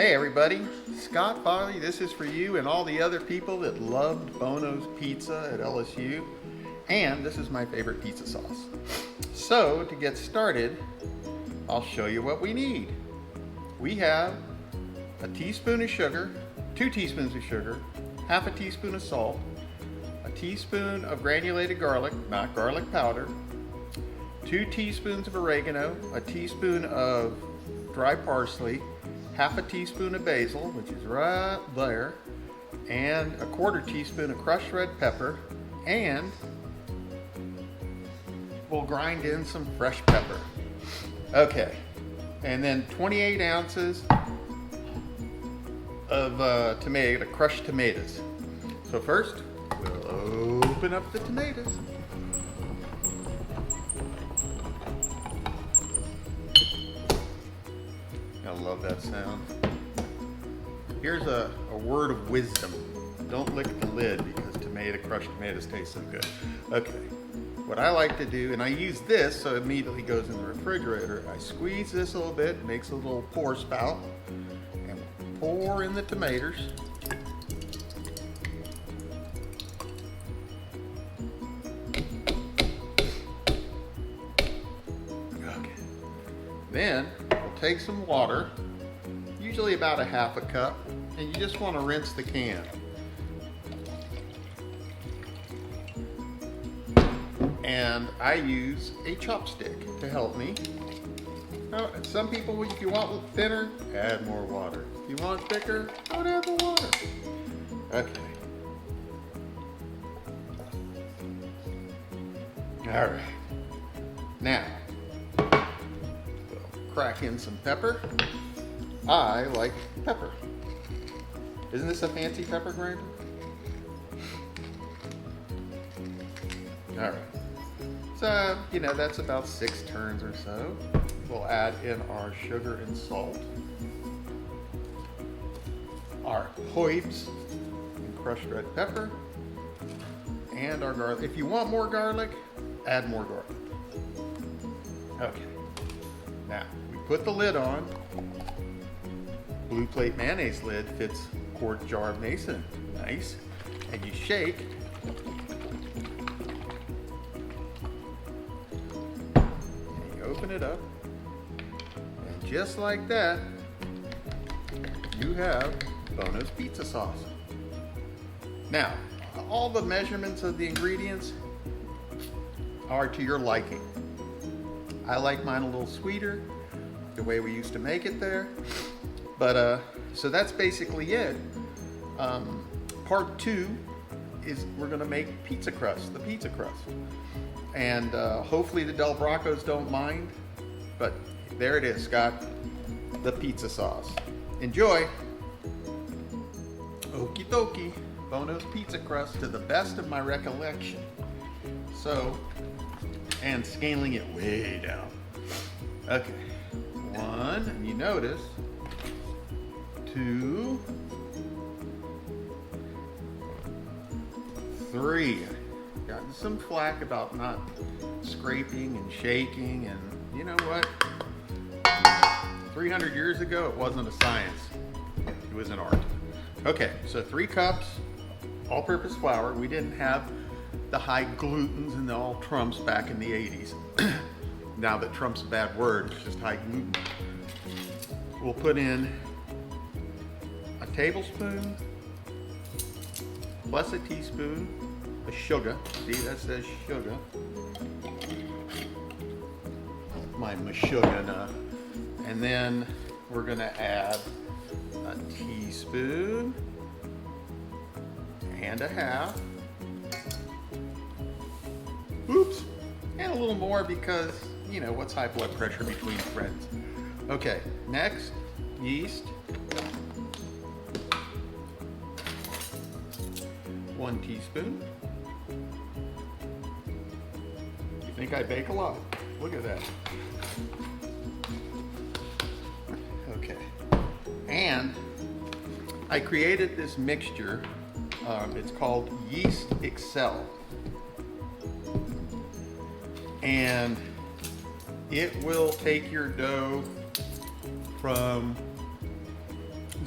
Hey everybody, Scott Farley. This is for you and all the other people that loved Bono's Pizza at LSU. And this is my favorite pizza sauce. So to get started, I'll show you what we need. We have a teaspoon of sugar, 2 teaspoons of sugar, half a teaspoon of salt, a teaspoon of granulated garlic, not garlic powder, 2 teaspoons of oregano, a teaspoon of dry parsley, half a teaspoon of basil, which is right there, and a 1/4 teaspoon of crushed red pepper, and we'll grind in some fresh pepper. Okay, and then 28 ounces of crushed tomatoes. So first, we'll open up the tomatoes. I love that sound. Here's a word of wisdom. Don't lick the lid because crushed tomatoes taste so good. Okay, what I like to do, and I use this so it immediately goes in the refrigerator, I squeeze this a little bit, makes a little pour spout, and pour in the tomatoes. Okay, then we'll take some water, usually about a half a cup, and you just want to rinse the can. And I use a chopstick to help me. Now, some people, if you want it thinner, add more water. If you want it thicker, don't add the water. Okay. All right. Now, we'll crack in some pepper. I like pepper. Isn't this a fancy pepper grinder? All right. So, that's about 6 turns or so. We'll add in our sugar and salt, our herbs and crushed red pepper, and our garlic. If you want more garlic, add more garlic. Okay. Now, we put the lid on. Blue plate mayonnaise lid fits a quart jar of Mason. Nice. And you shake. And you open it up. And just like that, you have Bono's pizza sauce. Now, all the measurements of the ingredients are to your liking. I like mine a little sweeter, the way we used to make it there. But so that's basically it. Part 2 is we're gonna make pizza crust, the pizza crust. And hopefully the Del Broccos don't mind, but there it is, Scott, the pizza sauce. Enjoy. Okie dokie, Bono's pizza crust to the best of my recollection. So, and scaling it way down. Okay, 1, and you notice, 2, 3. Gotten some flack about not scraping and shaking, and you know what? 300 years ago, it wasn't a science. It was an art. Okay, so 3 cups, all-purpose flour. We didn't have the high glutens and the all Trumps back in the 80s. Now that Trump's a bad word, it's just high gluten. We'll put in a tablespoon plus a teaspoon of sugar. See, that says sugar. My sugar. And then we're gonna add a teaspoon and a half. Oops, and a little more because, what's high blood pressure between friends? Okay, next, yeast. 1 teaspoon. You think I bake a lot? Look at that. Okay, and I created this mixture. It's called Yeast Excel. And it will take your dough from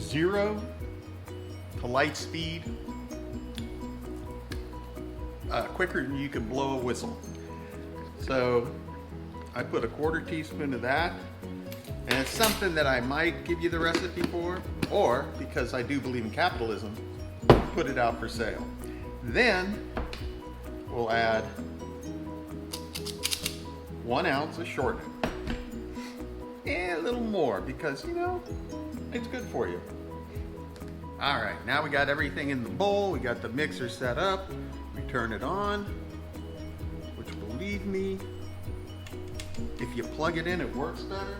0 to light speed quicker than you can blow a whistle. So I put a 1/4 teaspoon of that, and it's something that I might give you the recipe for, or because I do believe in capitalism, put it out for sale. Then we'll add 1 ounce of shortening. And a little more because, you know, it's good for you. All right, now we got everything in the bowl. We got the mixer set up. We turn it on, which, believe me, if you plug it in, it works better.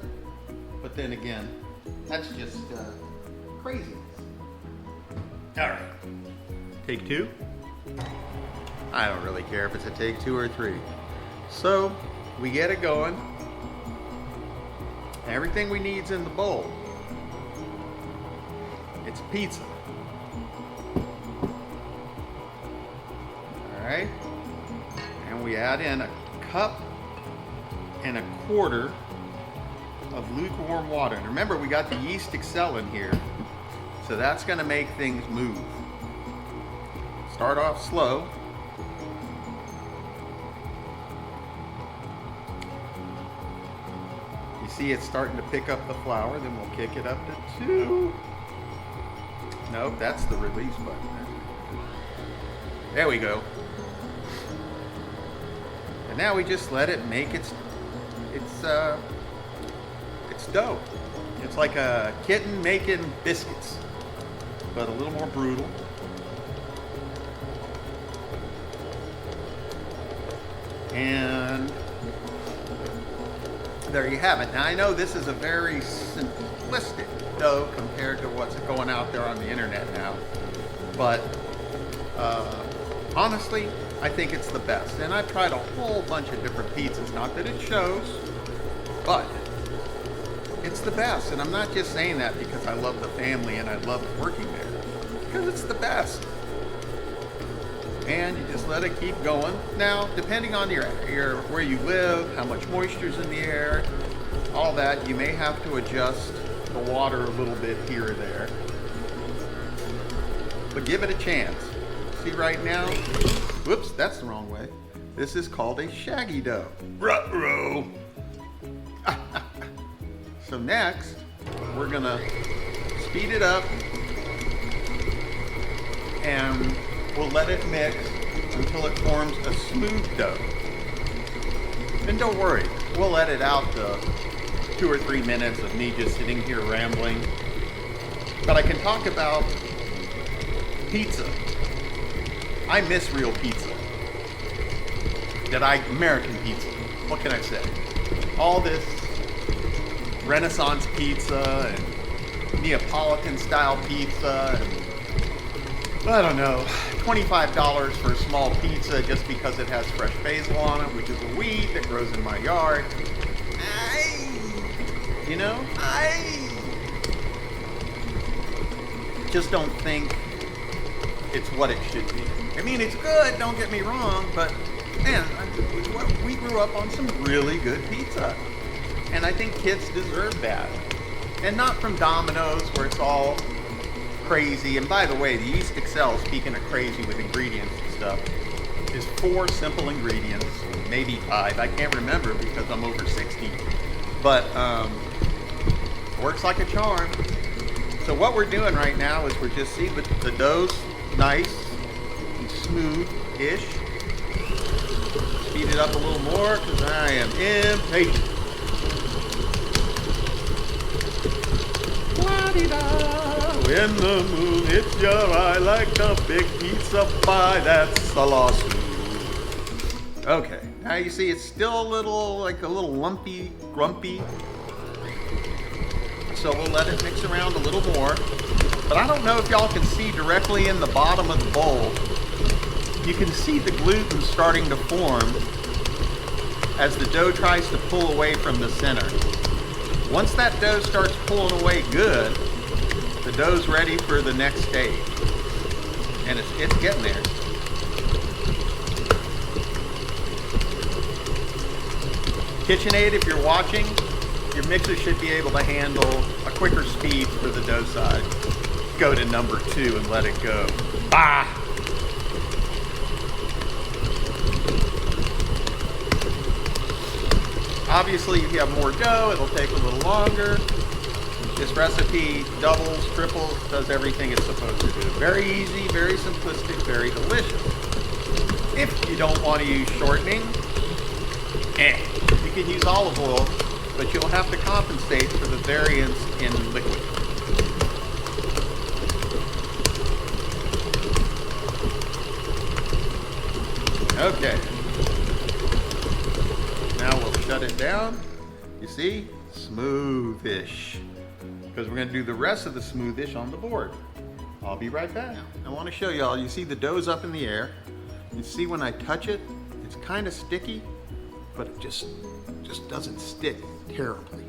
But then again, that's just craziness. All right, take 2. I don't really care if it's a take 2 or 3. So we get it going. Everything we need's in the bowl. It's pizza. All right, and we add in 1.25 cups of lukewarm water. And remember, we got the yeast Excel in here, so that's going to make things move. Start off slow. You see it's starting to pick up the flour, then we'll kick it up to 2. Nope, that's the release button. There we go. And now we just let it make its dough. It's like a kitten making biscuits, but a little more brutal. And there you have it. Now I know this is a very simplistic dough compared to what's going out there on the internet now, but honestly, I think it's the best. And I've tried a whole bunch of different pizzas, not that it shows, but it's the best. And I'm not just saying that because I love the family and I love working there, because it's the best. And you just let it keep going. Now, depending on your where you live, how much moisture's in the air, all that, you may have to adjust the water a little bit here or there. But give it a chance. See right now, whoops, that's the wrong way. This is called a shaggy dough. Ruh-roh. So next, we're gonna speed it up and we'll let it mix until it forms a smooth dough. And don't worry, we'll edit out the 2 or 3 minutes of me just sitting here rambling. But I can talk about pizza. I miss real pizza. American pizza. What can I say? All this Renaissance pizza and Neapolitan style pizza and I don't know, $25 for a small pizza just because it has fresh basil on it, which is a weed that grows in my yard. I just don't think it's what it should be. I mean, it's good, don't get me wrong, but man, we grew up on some really good pizza. And I think kids deserve that. And not from Domino's where it's all crazy. And by the way, the yeast Excel, speaking of crazy with ingredients and stuff, is 4 simple ingredients, maybe 5. I can't remember because I'm over 60. But works like a charm. So what we're doing right now is we're just seeing the dough's nice and smooth-ish. Speed it up a little more because I am impatient. When the moon hits your eye like a big pizza pie, that's a lawsuit. Okay, now you see it's still a little lumpy, grumpy. So we'll let it mix around a little more. But I don't know if y'all can see directly in the bottom of the bowl. You can see the gluten starting to form as the dough tries to pull away from the center. Once that dough starts pulling away good, the dough's ready for the next stage. And it's getting there. KitchenAid, if you're watching, your mixer should be able to handle a quicker speed for the dough side. go to number 2 and let it go. Bah! Obviously, if you have more dough, it'll take a little longer. This recipe doubles, triples, does everything it's supposed to do. Very easy, very simplistic, very delicious. If you don't want to use shortening, you can use olive oil, but you'll have to compensate for the variance in liquid. Okay. Now we'll shut it down. You see? Smoothish. Because we're going to do the rest of the smoothish on the board. I'll be right back. I want to show y'all, you see the dough's up in the air. You see when I touch it, it's kind of sticky, but it just doesn't stick terribly.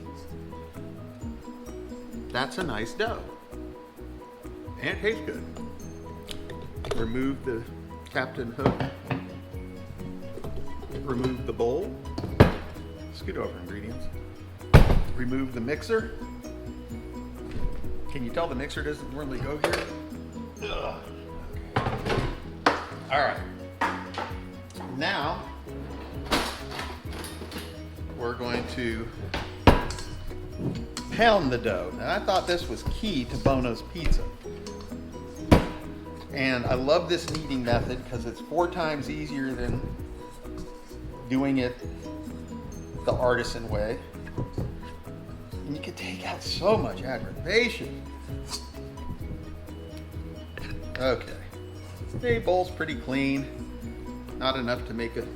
That's a nice dough. And it tastes good. Remove the Captain Hook. Remove the bowl. Scoot over ingredients. Remove the mixer. Can you tell the mixer doesn't normally go here? Ugh. All right. Now, we're going to pound the dough. Now, I thought this was key to Bono's Pizza. And I love this kneading method because it's 4 times easier than doing it the artisan way. And you can take out so much aggravation. Okay. The bowl's pretty clean. Not enough to make a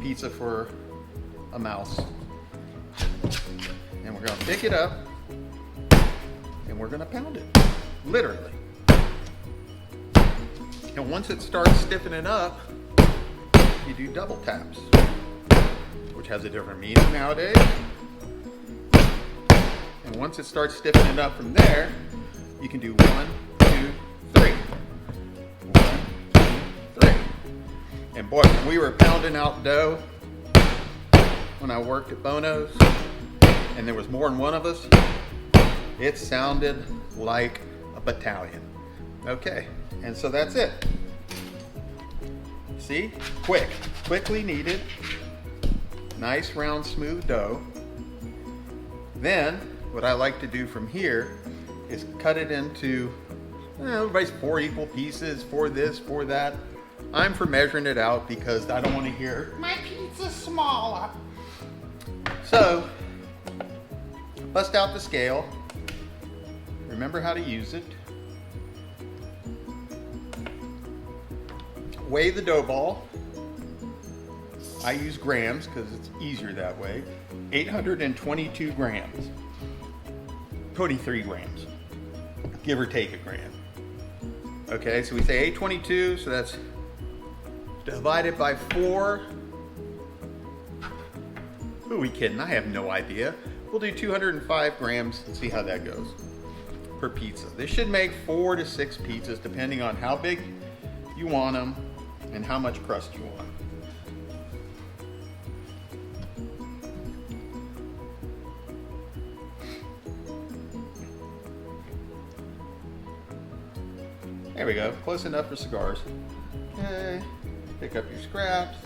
pizza for a mouse. And we're going to pick it up and we're going to pound it. Literally. And once it starts stiffening up, you do double taps, which has a different meaning nowadays. And once it starts stiffening up from there, you can do 1, 2, 3. 1, 2, 3. And boy, when we were pounding out dough, when I worked at Bono's, and there was more than one of us, it sounded like a battalion. Okay, and so that's it. See? Quickly kneaded, nice round smooth dough. Then, what I like to do from here is cut it into, everybody's 4 equal pieces, for this, for that. I'm for measuring it out because I don't want to hear, my pizza's smaller. So, bust out the scale. Remember how to use it. Weigh the dough ball. I use grams because it's easier that way. 822 grams. 23 grams. Give or take a gram. Okay, so we say 822, so that's divided by 4. Who are we kidding? I have no idea. We'll do 205 grams and see how that goes per pizza. This should make 4 to 6 pizzas depending on how big you want them and how much crust you want. There we go, close enough for cigars. Okay, pick up your scraps.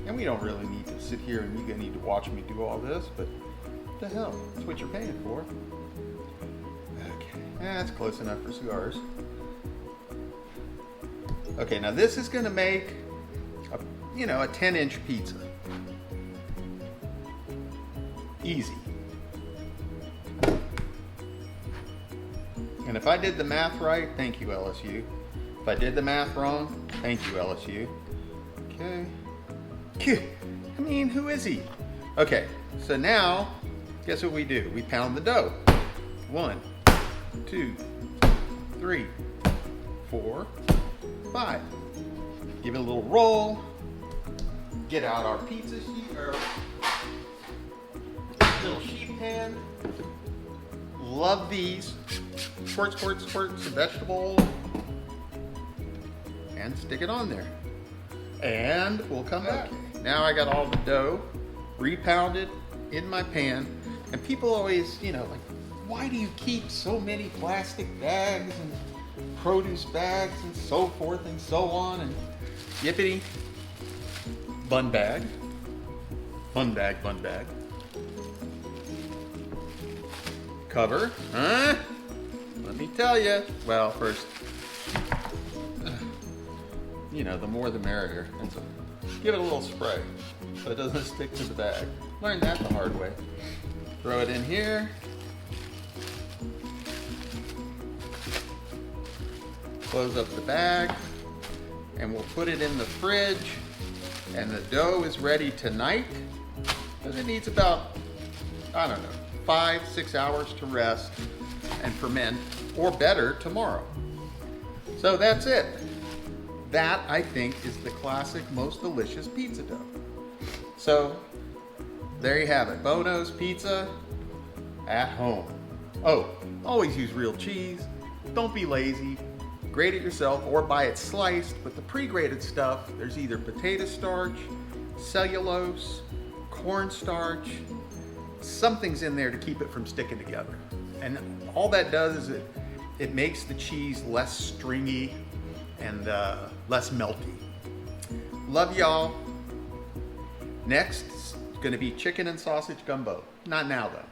And we don't really need to sit here and you need to watch me do all this, but what the hell, that's what you're paying for. Okay, that's close enough for cigars. Okay, now this is gonna make a 10-inch pizza. Easy. And if I did the math right, thank you, LSU. If I did the math wrong, thank you, LSU. Okay. I mean, who is he? Okay, so now, guess what we do? We pound the dough. 1, 2, 3, 4, 5. Give it a little roll. Get out our pizza sheet, or little sheet pan. Love these. Squirt, squirt, squirt some vegetable oil. And stick it on there. And we'll come back. Now I got all the dough repounded in my pan. And people always, like, why do you keep so many plastic bags and produce bags and so forth and so on and yippity? Bun bag. Bun bag, bun bag. Cover, huh? Let me tell you. Well, first, you know, the more the merrier. And so give it a little spray so it doesn't stick to the bag. Learned that the hard way. Throw it in here. Close up the bag, and we'll put it in the fridge. And the dough is ready tonight, because it needs about, I don't know, 5-6 hours to rest and ferment, or better, tomorrow. So that's it. That, I think, is the classic, most delicious pizza dough. So there you have it. Bono's pizza at home. Oh, always use real cheese. Don't be lazy. Grate it yourself or buy it sliced. But the pre-grated stuff, there's either potato starch, cellulose, cornstarch. Something's in there to keep it from sticking together. And all that does is it makes the cheese less stringy and less melty. Love y'all. Next is going to be chicken and sausage gumbo. Not now though.